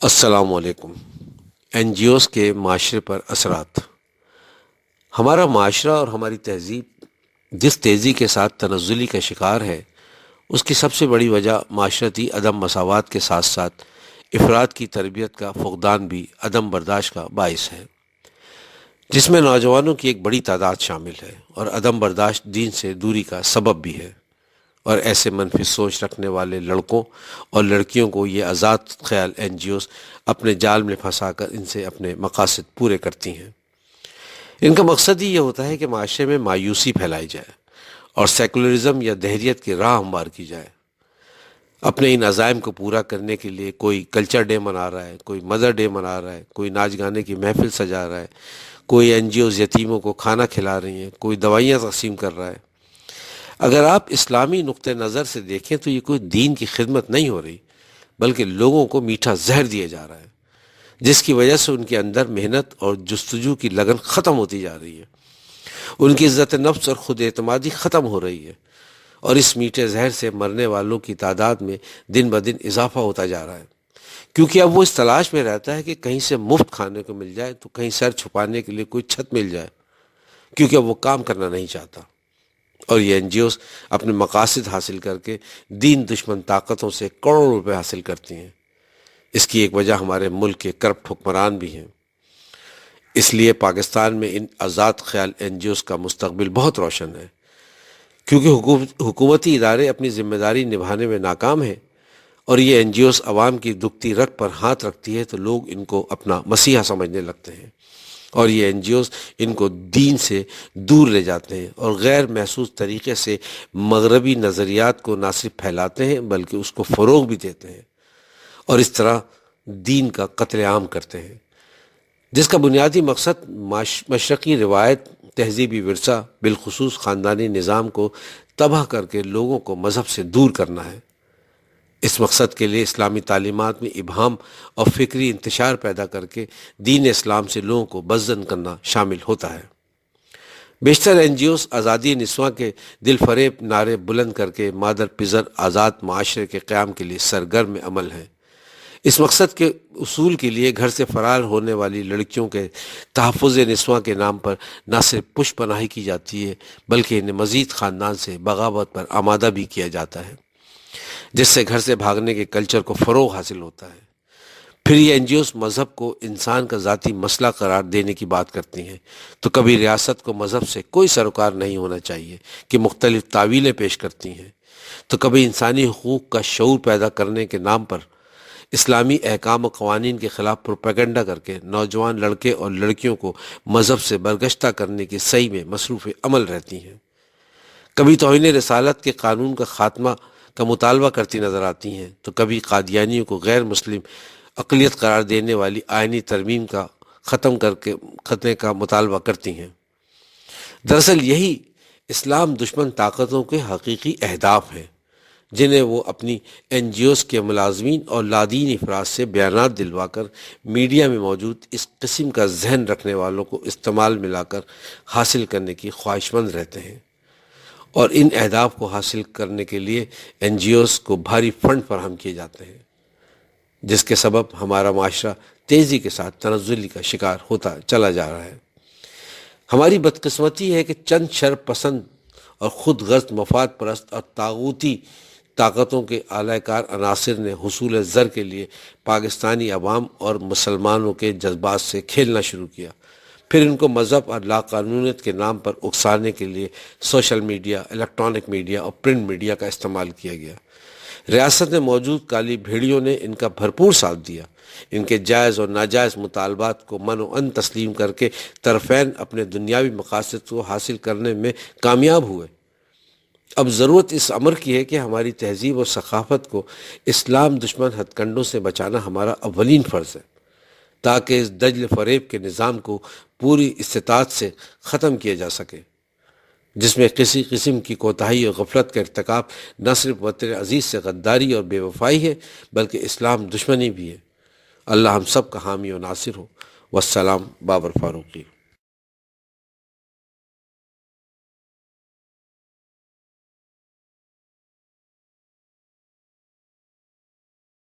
السلام علیکم۔ N G Os کے معاشرے پر اثرات۔ ہمارا معاشرہ اور ہماری تہذیب جس تیزی کے ساتھ تنزلی کا شکار ہے، اس کی سب سے بڑی وجہ معاشرتی عدم مساوات کے ساتھ ساتھ افراد کی تربیت کا فقدان بھی عدم برداشت کا باعث ہے، جس میں نوجوانوں کی ایک بڑی تعداد شامل ہے، اور عدم برداشت دین سے دوری کا سبب بھی ہے، اور ایسے منفی سوچ رکھنے والے لڑکوں اور لڑکیوں کو یہ آزاد خیال این جی اوز اپنے جال میں پھنسا کر ان سے اپنے مقاصد پورے کرتی ہیں۔ ان کا مقصد ہی یہ ہوتا ہے کہ معاشرے میں مایوسی پھیلائی جائے اور سیکولرزم یا دہریت کی راہ ہموار کی جائے۔ اپنے ان عزائم کو پورا کرنے کے لیے کوئی کلچر ڈے منا رہا ہے، کوئی مدر ڈے منا رہا ہے، کوئی ناچ گانے کی محفل سجا رہا ہے، کوئی این جی اوز یتیموں کو کھانا کھلا رہی ہیں، کوئی دوائیاں تقسیم کر رہا ہے۔ اگر آپ اسلامی نقطہ نظر سے دیکھیں تو یہ کوئی دین کی خدمت نہیں ہو رہی، بلکہ لوگوں کو میٹھا زہر دیا جا رہا ہے، جس کی وجہ سے ان کے اندر محنت اور جستجو کی لگن ختم ہوتی جا رہی ہے، ان کی عزت نفس اور خود اعتمادی ختم ہو رہی ہے، اور اس میٹھے زہر سے مرنے والوں کی تعداد میں دن بدن اضافہ ہوتا جا رہا ہے، کیونکہ اب وہ اس تلاش میں رہتا ہے کہ کہیں سے مفت کھانے کو مل جائے تو کہیں سر چھپانے کے لیے کوئی چھت مل جائے، کیونکہ اب وہ کام کرنا نہیں چاہتا۔ اور یہ این جی اوز اپنے مقاصد حاصل کر کے دین دشمن طاقتوں سے کروڑوں روپے حاصل کرتی ہیں۔ اس کی ایک وجہ ہمارے ملک کے کرپٹ حکمران بھی ہیں۔ اس لیے پاکستان میں ان آزاد خیال این جی اوز کا مستقبل بہت روشن ہے، کیونکہ حکومتی ادارے اپنی ذمہ داری نبھانے میں ناکام ہیں، اور یہ این جی اوز عوام کی دکھتی رگ پر ہاتھ رکھتی ہے تو لوگ ان کو اپنا مسیحا سمجھنے لگتے ہیں، اور یہ این جی اوز ان کو دین سے دور لے جاتے ہیں اور غیر محسوس طریقے سے مغربی نظریات کو نہ صرف پھیلاتے ہیں بلکہ اس کو فروغ بھی دیتے ہیں، اور اس طرح دین کا قتل عام کرتے ہیں، جس کا بنیادی مقصد مشرقی روایت، تہذیبی ورثہ، بالخصوص خاندانی نظام کو تباہ کر کے لوگوں کو مذہب سے دور کرنا ہے۔ اس مقصد کے لیے اسلامی تعلیمات میں ابہام اور فکری انتشار پیدا کر کے دین اسلام سے لوگوں کو بدظن کرنا شامل ہوتا ہے۔ بیشتر این جی اوز آزادی نسواں کے دل فریب نعرے بلند کر کے مادر پزر آزاد معاشرے کے قیام کے لیے سرگرم عمل ہیں۔ اس مقصد کے اصول کے لیے گھر سے فرار ہونے والی لڑکیوں کے تحفظ نسواں کے نام پر نہ صرف پشت پناہی کی جاتی ہے بلکہ انہیں مزید خاندان سے بغاوت پر آمادہ بھی کیا جاتا ہے، جس سے گھر سے بھاگنے کے کلچر کو فروغ حاصل ہوتا ہے۔ پھر یہ این جی اوز مذہب کو انسان کا ذاتی مسئلہ قرار دینے کی بات کرتی ہیں تو کبھی ریاست کو مذہب سے کوئی سروکار نہیں ہونا چاہیے کہ مختلف تعویلیں پیش کرتی ہیں، تو کبھی انسانی حقوق کا شعور پیدا کرنے کے نام پر اسلامی احکام و قوانین کے خلاف پروپیگنڈا کر کے نوجوان لڑکے اور لڑکیوں کو مذہب سے برگشتہ کرنے کی صحیح میں مصروف عمل رہتی ہیں، کبھی توہین رسالت کے قانون کا خاتمہ کا مطالبہ کرتی نظر آتی ہیں، تو کبھی قادیانیوں کو غیر مسلم اقلیت قرار دینے والی آئینی ترمیم کا خطے کا مطالبہ کرتی ہیں۔ دراصل یہی اسلام دشمن طاقتوں کے حقیقی اہداف ہیں، جنہیں وہ اپنی این جی اوز کے ملازمین اور لادین افراد سے بیانات دلوا کر میڈیا میں موجود اس قسم کا ذہن رکھنے والوں کو استعمال میں لا کر حاصل کرنے کی خواہش مند رہتے ہیں، اور ان اہداف کو حاصل کرنے کے لیے این جی اوز کو بھاری فنڈ فراہم کیے جاتے ہیں، جس کے سبب ہمارا معاشرہ تیزی کے ساتھ تنزلی کا شکار ہوتا چلا جا رہا ہے۔ ہماری بدقسمتی ہے کہ چند شر پسند اور خود غرض مفاد پرست اور طاغوتی طاقتوں کے اعلی کار عناصر نے حصول زر کے لیے پاکستانی عوام اور مسلمانوں کے جذبات سے کھیلنا شروع کیا، پھر ان کو مذہب اور لاقانونیت کے نام پر اکسانے کے لیے سوشل میڈیا، الیکٹرانک میڈیا اور پرنٹ میڈیا کا استعمال کیا گیا۔ ریاست میں موجود کالی بھیڑیوں نے ان کا بھرپور ساتھ دیا، ان کے جائز اور ناجائز مطالبات کو من و عن تسلیم کر کے طرفین اپنے دنیاوی مقاصد کو حاصل کرنے میں کامیاب ہوئے۔ اب ضرورت اس امر کی ہے کہ ہماری تہذیب اور ثقافت کو اسلام دشمن ہتھ کنڈوں سے بچانا ہمارا اولین فرض ہے، تاکہ اس دجل فریب کے نظام کو پوری استطاعت سے ختم کیا جا سکے، جس میں کسی قسم کی کوتاہی اور غفلت کا ارتکاب نہ صرف وطن عزیز سے غداری اور بے وفائی ہے بلکہ اسلام دشمنی بھی ہے۔ اللہ ہم سب کا حامی و ناصر ہو۔ والسلام، بابر فاروقی۔